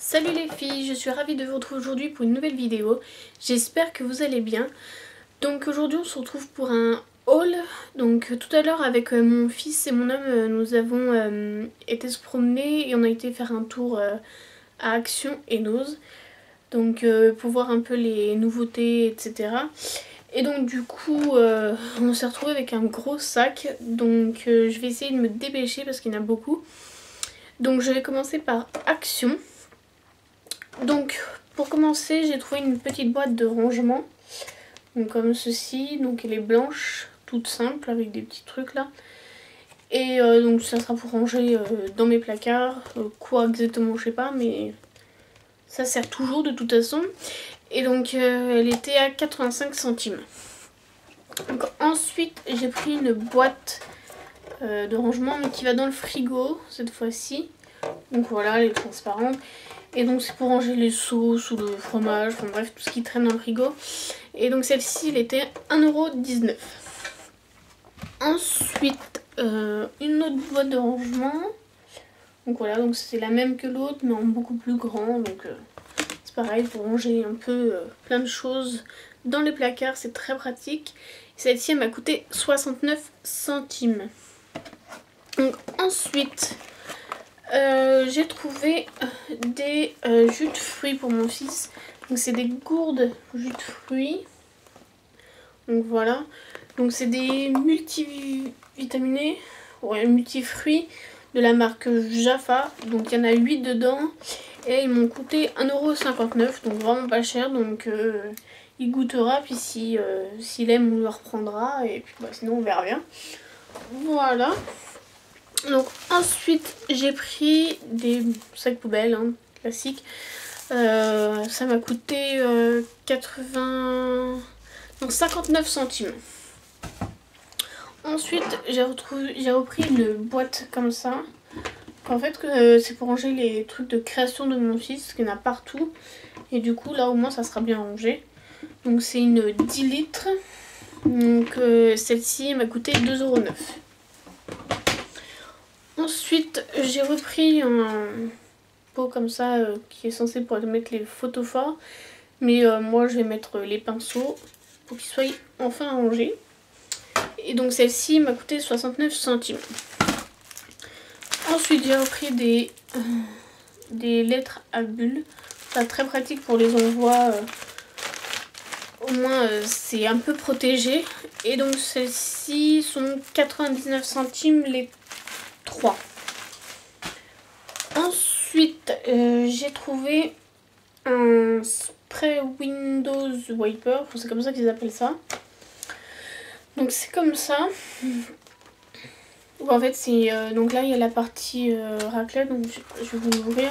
Salut les filles, je suis ravie de vous retrouver aujourd'hui pour une nouvelle vidéo. J'espère que vous allez bien. Donc aujourd'hui on se retrouve pour un haul. Donc tout à l'heure avec mon fils et mon homme nous avons été se promener et on a été faire un tour à Action et Nose. Donc pour voir un peu les nouveautés etc. Et donc du coup on s'est retrouvé avec un gros sac. Donc je vais essayer de me dépêcher parce qu'il y en a beaucoup. Donc je vais commencer par Action. Donc pour commencer j'ai trouvé une petite boîte de rangement, donc comme ceci, donc elle est blanche, toute simple avec des petits trucs là. Et donc ça sera pour ranger dans mes placards, quoi exactement je sais pas, mais ça sert toujours de toute façon. Et donc elle était à 85 centimes. Donc ensuite j'ai pris une boîte de rangement mais qui va dans le frigo cette fois-ci. Donc voilà, elle est transparente. Et donc c'est pour ranger les sauces ou le fromage, enfin bref, tout ce qui traîne dans le frigo. Et donc celle-ci, elle était 1,19 €. Ensuite, une autre boîte de rangement. Donc voilà, donc c'est la même que l'autre, mais en beaucoup plus grand. Donc c'est pareil, pour ranger un peu plein de choses dans les placards, c'est très pratique. Celle-ci, elle m'a coûté 69 centimes. Donc ensuite... j'ai trouvé des jus de fruits pour mon fils. Donc c'est des gourdes jus de fruits. Donc voilà. Donc c'est des multivitaminés, ouais, multifruits de la marque Jaffa. Donc il y en a 8 dedans. Et ils m'ont coûté 1,59 €. Donc vraiment pas cher. Donc il goûtera. Puis s'il aime, on le reprendra. Et puis bah, sinon on verra bien. Voilà. Donc ensuite j'ai pris des sacs poubelles hein, classiques. Ça m'a coûté 59 centimes. Ensuite j'ai repris une boîte comme ça. En fait c'est pour ranger les trucs de création de mon fils, qu'il y en a partout. Et du coup là au moins ça sera bien rangé. Donc c'est une 10 litres. Donc celle-ci m'a coûté 2,09 €. Ensuite, j'ai repris un pot comme ça qui est censé pour mettre les photos forts. Mais moi, je vais mettre les pinceaux pour qu'ils soient enfin rangés. Et donc celle-ci m'a coûté 69 centimes. Ensuite, j'ai repris des lettres à bulles. C'est très pratique pour les envois. Au moins, c'est un peu protégé. Et donc celles-ci sont 99 centimes les 3. Ensuite, j'ai trouvé un spray Windows Wiper, c'est comme ça qu'ils appellent ça. Donc c'est comme ça. En fait, c'est donc là il y a la partie raclette, donc je vais vous l'ouvrir.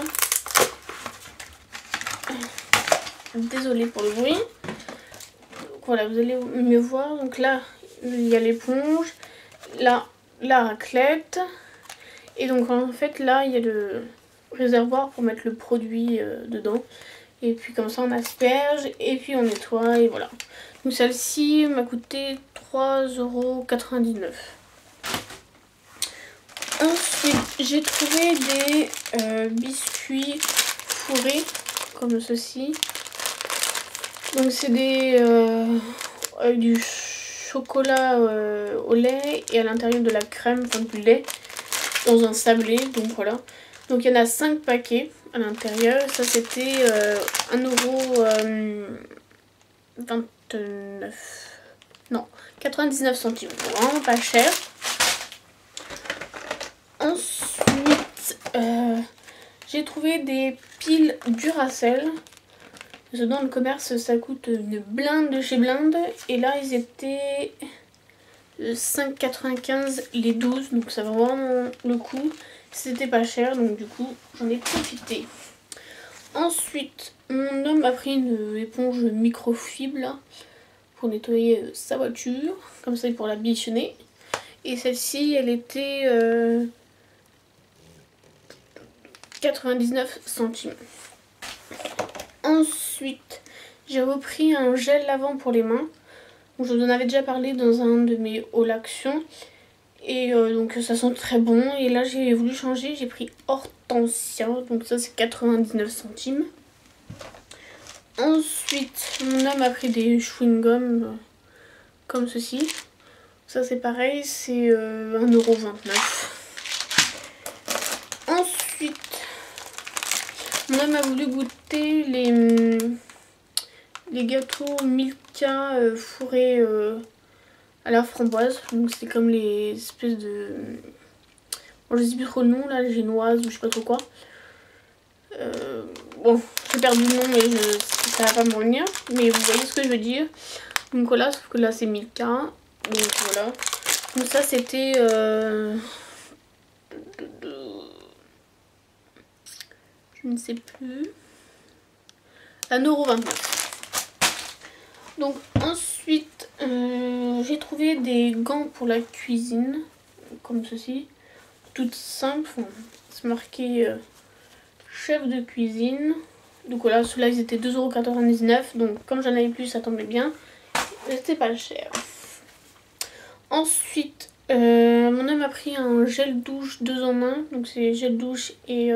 Désolée pour le bruit. Donc, voilà, vous allez mieux voir. Donc là, il y a l'éponge, là la raclette. Et donc en fait là il y a le réservoir pour mettre le produit dedans. Et puis comme ça on asperge et puis on nettoie et voilà. Donc celle-ci m'a coûté 3,99 €. Ensuite j'ai trouvé des biscuits fourrés comme ceci. Donc c'est des avec du chocolat au lait et à l'intérieur de la crème, enfin du lait dans un sablé, donc voilà. Donc il y en a 5 paquets à l'intérieur. Ça c'était 1,29 €. Non, 99 centimes. Vraiment pas cher. Ensuite, j'ai trouvé des piles Duracell. Dans le commerce, ça coûte une blinde de chez Blinde. Et là, ils étaient 5,95 € les 12. Donc ça vaut vraiment le coup. C'était pas cher, donc du coup, j'en ai profité. Ensuite, mon homme a pris une éponge microfibre là, pour nettoyer sa voiture. Comme ça, pour la bichonner. Et celle-ci, elle était 99 centimes. Ensuite, j'ai repris un gel lavant pour les mains. Donc, je vous en avais déjà parlé dans un de mes hauls Action. Et donc ça sent très bon. Et là j'ai voulu changer, j'ai pris Hortensia. Donc ça c'est 99 centimes. Ensuite mon homme a pris des chewing-gums comme ceci. Ça c'est pareil, c'est 1,29 €. Ensuite mon homme a voulu goûter les gâteaux Milka fourrés à la framboise. Donc c'est comme les espèces de... Bon, je sais plus trop le nom là, les génoises ou je sais pas trop quoi. Bon, j'ai perdu le nom mais ça va pas me revenir. Mais vous voyez ce que je veux dire. Donc voilà, sauf que là c'est Milka. Donc voilà. Donc ça c'était... je ne sais plus. 1,29 €. Donc ensuite j'ai trouvé des gants pour la cuisine comme ceci, toutes simples, c'est marqué chef de cuisine. Donc voilà, ceux-là ils étaient 2,99 €, donc comme j'en avais plus ça tombait bien, c'était pas cher. Ensuite mon homme a pris un gel douche 2 en 1, donc c'est gel douche et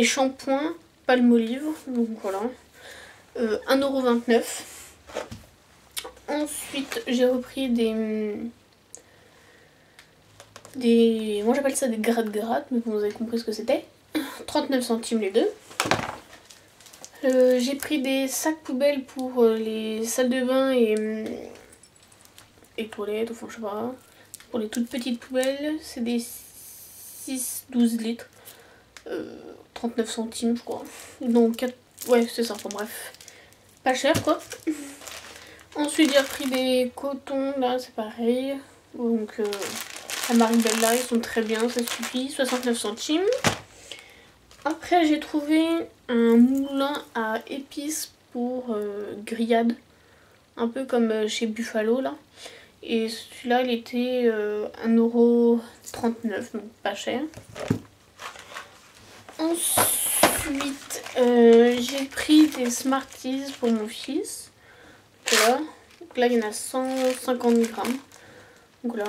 shampoing Palmolive, donc voilà. 1,29 €. Ensuite j'ai repris moi j'appelle ça des gratte-gratte, mais vous avez compris ce que c'était. 39 centimes les deux. J'ai pris des sacs poubelles pour les salles de bain et toilettes, enfin je sais pas. Pour les toutes petites poubelles, c'est des 6-12 litres. 39 centimes je crois. Donc 4... ouais c'est ça, enfin bref. Pas cher quoi. Ensuite j'ai repris des cotons, là c'est pareil. Donc la Maribella, ils sont très bien, ça suffit. 69 centimes. Après j'ai trouvé un moulin à épices pour grillade. Un peu comme chez Buffalo là. Et celui-là il était 1,39 €, donc pas cher. Ensuite j'ai pris des Smarties pour mon fils. Voilà. Donc là il y en a 150 grammes. Donc là.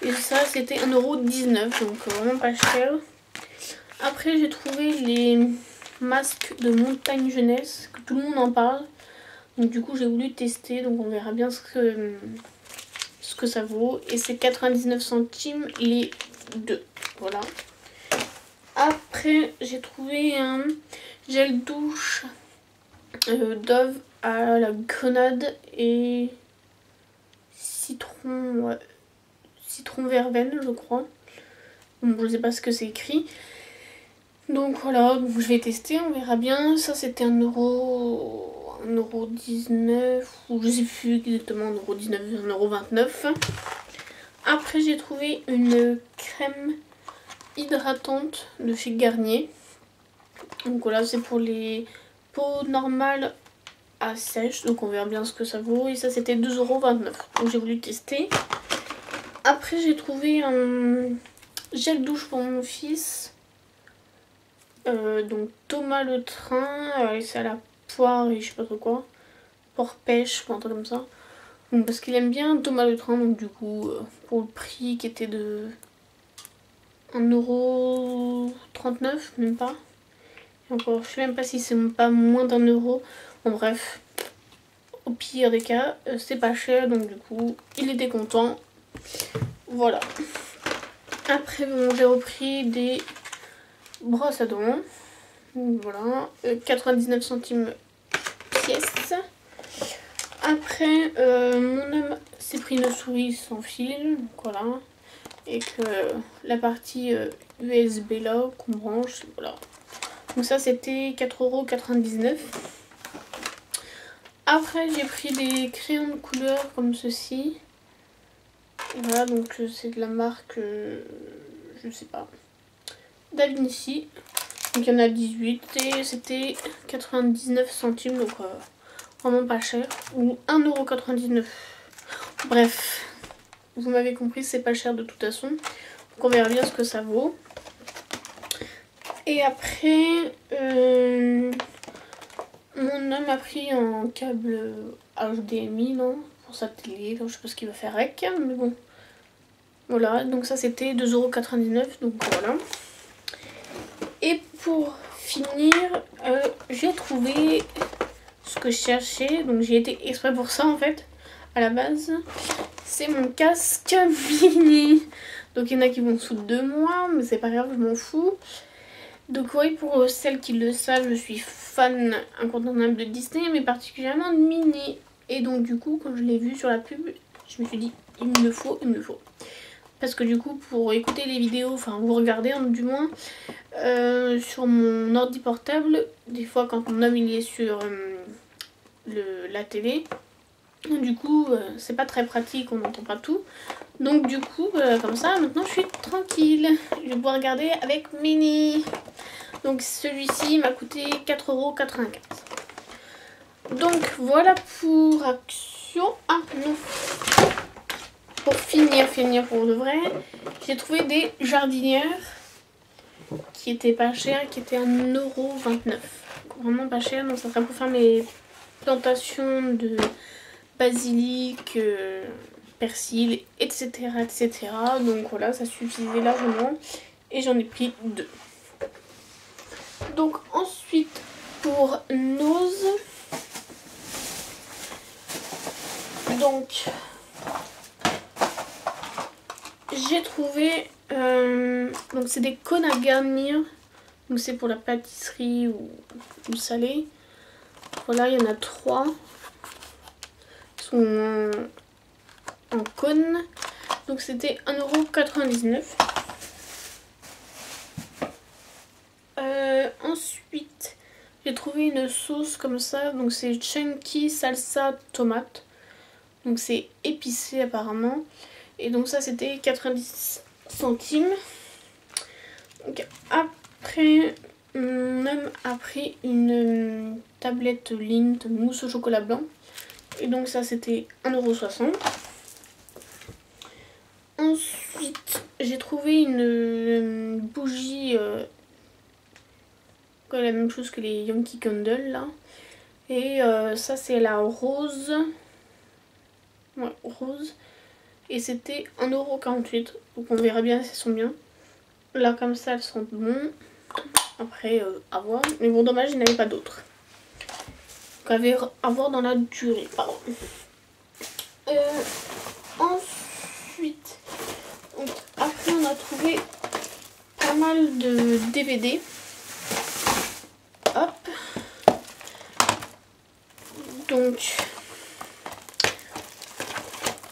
Et ça c'était 1,19 €, donc vraiment pas cher. Après j'ai trouvé les masques de montagne jeunesse, que tout le monde en parle. Donc du coup j'ai voulu tester, donc on verra bien ce que ça vaut. Et c'est 99 centimes les deux. Voilà. Après j'ai trouvé un gel douche Dove à la grenade et citron, ouais, citron verveine je crois. Bon, je sais pas ce que c'est écrit. Donc voilà, donc je vais tester, on verra bien. Ça c'était 1,19 €, ou je sais plus exactement, 1,19 €, 1,29 €. Après j'ai trouvé une crème hydratante de chez Garnier. Donc voilà, c'est pour les peaux normales à sèche, donc on verra bien ce que ça vaut. Et ça c'était 2,29 €, donc j'ai voulu tester. Après j'ai trouvé un gel douche pour mon fils. Donc Thomas le Train, c'est à la poire et je sais pas trop quoi. Poire pêche ou un truc comme ça. Donc parce qu'il aime bien Thomas le Train, donc du coup pour le prix qui était de 1,39 €, même pas. Et encore, je sais même pas si c'est pas moins d'1 €. Bon bref, au pire des cas, c'est pas cher, donc du coup il était content. Voilà. Après bon, j'ai repris des brosses à dents. Voilà, 99 centimes pièce. Après mon homme s'est pris une souris sans fil, donc voilà. Et que la partie USB là qu'on branche, voilà. Donc ça c'était 4,99 €. Après j'ai pris des crayons de couleur comme ceci. Voilà, donc c'est de la marque, je sais pas, Da Vinci. Donc il y en a 18 et c'était 99 centimes, donc vraiment pas cher. Ou 1,99 €. Bref, vous m'avez compris, c'est pas cher de toute façon. Donc on verra bien ce que ça vaut. Et après, mon homme a pris un câble HDMI, non, pour pour sa télé, donc je sais pas ce qu'il va faire avec, mais bon. Voilà, donc ça c'était 2,99 €, donc voilà. Et pour finir, j'ai trouvé ce que je cherchais, donc j'ai été exprès pour ça en fait, à la base. C'est mon casque mini. Donc il y en a qui vont se foutre de moi, mais c'est pas grave, je m'en fous. Donc oui, pour celles qui le savent, je suis fan incontournable de Disney, mais particulièrement de Minnie. Et donc du coup, quand je l'ai vu sur la pub, je me suis dit, il me le faut, il me le faut. Parce que du coup, pour écouter les vidéos, enfin vous regardez du moins, sur mon ordi portable, des fois quand mon homme il est sur la télé, du coup c'est pas très pratique, on n'entend pas tout. Donc du coup, comme ça, maintenant je suis tranquille. Je vais pouvoir regarder avec Minnie. Donc celui-ci m'a coûté 4,95 €. Donc voilà pour Action. Ah non. Pour finir pour de vrai, j'ai trouvé des jardinières qui étaient pas chères, qui étaient à 1,29 €. Vraiment pas cher, donc ça serait pour faire mes plantations de basilic, persil, etc., etc. Donc voilà, ça suffisait largement et j'en ai pris 2. Donc ensuite pour Nose, donc j'ai trouvé donc c'est des cônes à garnir, donc c'est pour la pâtisserie ou salé. Voilà, il y en a 3. Ils sont en cône. Donc c'était 1,99 €. Ensuite, j'ai trouvé une sauce comme ça. Donc c'est chunky salsa tomate. Donc c'est épicé apparemment. Et donc ça c'était 90 centimes. Donc après, mon homme a pris une tablette Lindt mousse au chocolat blanc. Et donc ça c'était 1,60 €. Ensuite, j'ai trouvé une bougie, la même chose que les Yankee Candle là. Et ça c'est la rose. Ouais, rose. Et c'était 1,48 €. Donc on verra bien si elles sont bien. Là comme ça elles sont bonnes. Après à voir. Mais bon, dommage il n'y en avait pas d'autres. Donc à voir dans la durée, pardon. Ensuite, donc, après on a trouvé pas mal de DVD. Hop. Donc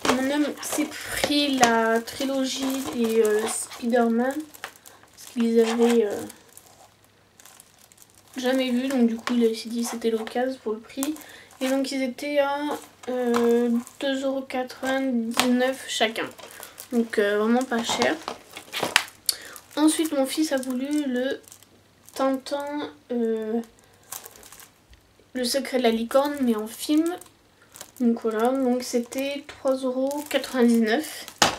mon homme s'est pris la trilogie des Spider-Man. Parce qu'ils avaient jamais vu. Donc du coup il s'est dit c'était l'occasion pour le prix. Et donc ils étaient à 2,99 € chacun. Donc vraiment pas cher. Ensuite mon fils a voulu le Tintin, le secret de la licorne, mais en film. Donc voilà, donc c'était 3,99 €.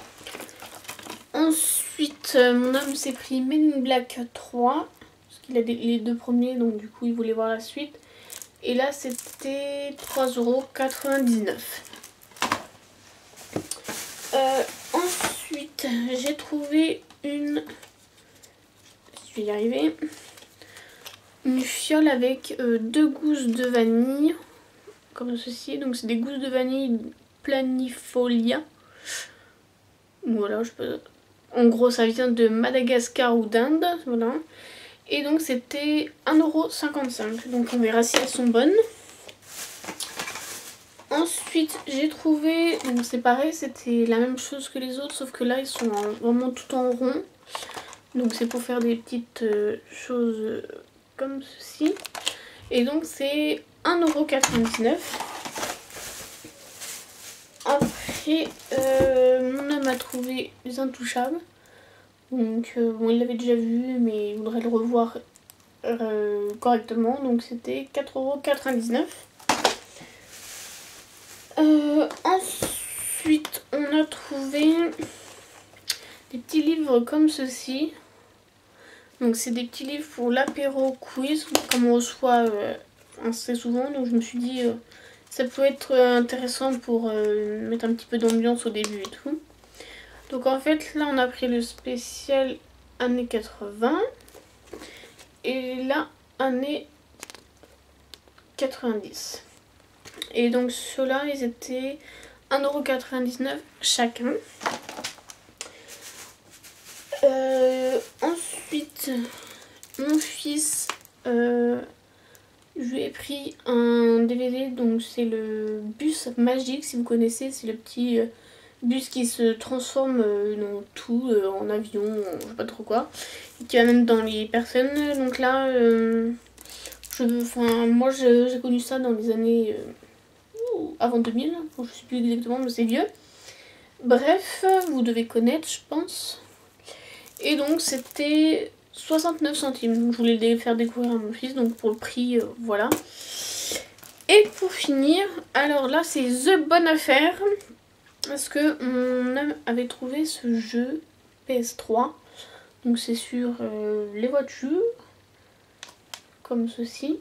Ensuite mon homme s'est pris Men in Black 3. Parce qu'il a les 2 premiers, donc du coup il voulait voir la suite. Et là c'était 3,99 €. Ensuite j'ai trouvé une... Je vais y arriver. Une fiole avec 2 gousses de vanille. Comme ceci. Donc c'est des gousses de vanille planifolia. Voilà, je peux... En gros ça vient de Madagascar ou d'Inde. Voilà. Et donc c'était 1,55 €. Donc on verra si elles sont bonnes. Ensuite j'ai trouvé, donc c'est pareil, c'était la même chose que les autres, sauf que là ils sont vraiment tout en rond. Donc c'est pour faire des petites choses comme ceci. Et donc c'est 1,99 €. Après mon homme a trouvé les Intouchables. Donc bon, il l'avait déjà vu mais il voudrait le revoir correctement. Donc c'était 4,99 €. Ensuite on a trouvé des petits livres comme ceci. Donc c'est des petits livres pour l'apéro quiz, comme on reçoit assez souvent. Donc je me suis dit Ça peut être intéressant pour mettre un petit peu d'ambiance au début et tout. Donc en fait là on a pris le spécial années 80 et là années 90. Et donc ceux-là ils étaient 1,99 € chacun. Ensuite mon fils, je lui ai pris un DVD, donc c'est le bus magique, si vous connaissez, c'est le petit bus qui se transforme dans tout, en avion, je sais pas trop quoi, et qui va même dans les personnes. Donc là, moi j'ai connu ça dans les années avant 2000, je sais plus exactement, mais c'est vieux. Bref, vous devez connaître, je pense. Et donc c'était 69 centimes. Donc, je voulais les faire découvrir à mon fils, donc pour le prix, voilà. Et pour finir, alors là c'est The Bonne Affaire. Parce que mon homme avait trouvé ce jeu PS3. Donc c'est sur les voitures. Comme ceci.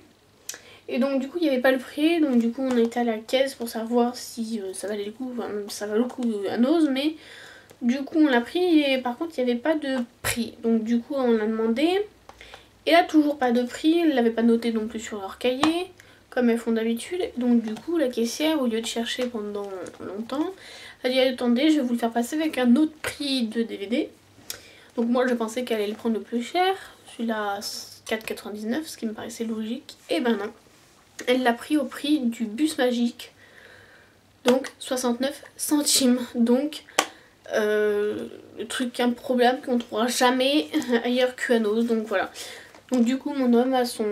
Et donc du coup il n'y avait pas le prix. Donc du coup on a été à la caisse pour savoir si ça valait le coup. Enfin ça valait le coup à Nose, mais du coup on l'a pris et par contre il n'y avait pas de prix. Donc du coup on l'a demandé. Et là toujours pas de prix. Ils ne l'avaient pas noté non plus sur leur cahier, comme elles font d'habitude. Donc du coup la caissière, au lieu de chercher pendant longtemps, a dit attendez, je vais vous le faire passer avec un autre prix de DVD. Donc moi je pensais qu'elle allait le prendre le plus cher, celui-là 4,99, ce qui me paraissait logique. Et ben non, elle l'a pris au prix du bus magique, donc 69 centimes. Donc le truc improbable qu'on ne trouvera jamais ailleurs qu'à Nose. Donc voilà. Donc du coup mon homme a son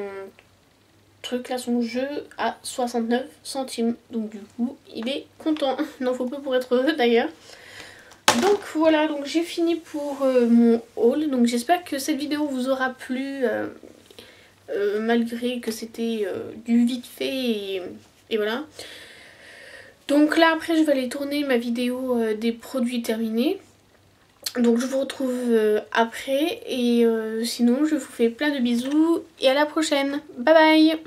truc là, son jeu à 69 centimes. Donc du coup il est content. Non, faut peu pour être heureux d'ailleurs. Donc voilà, donc j'ai fini pour mon haul. Donc j'espère que cette vidéo vous aura plu, malgré que c'était du vite fait et voilà. Donc là après je vais aller tourner ma vidéo des produits terminés. Donc je vous retrouve après et sinon je vous fais plein de bisous et à la prochaine. Bye bye.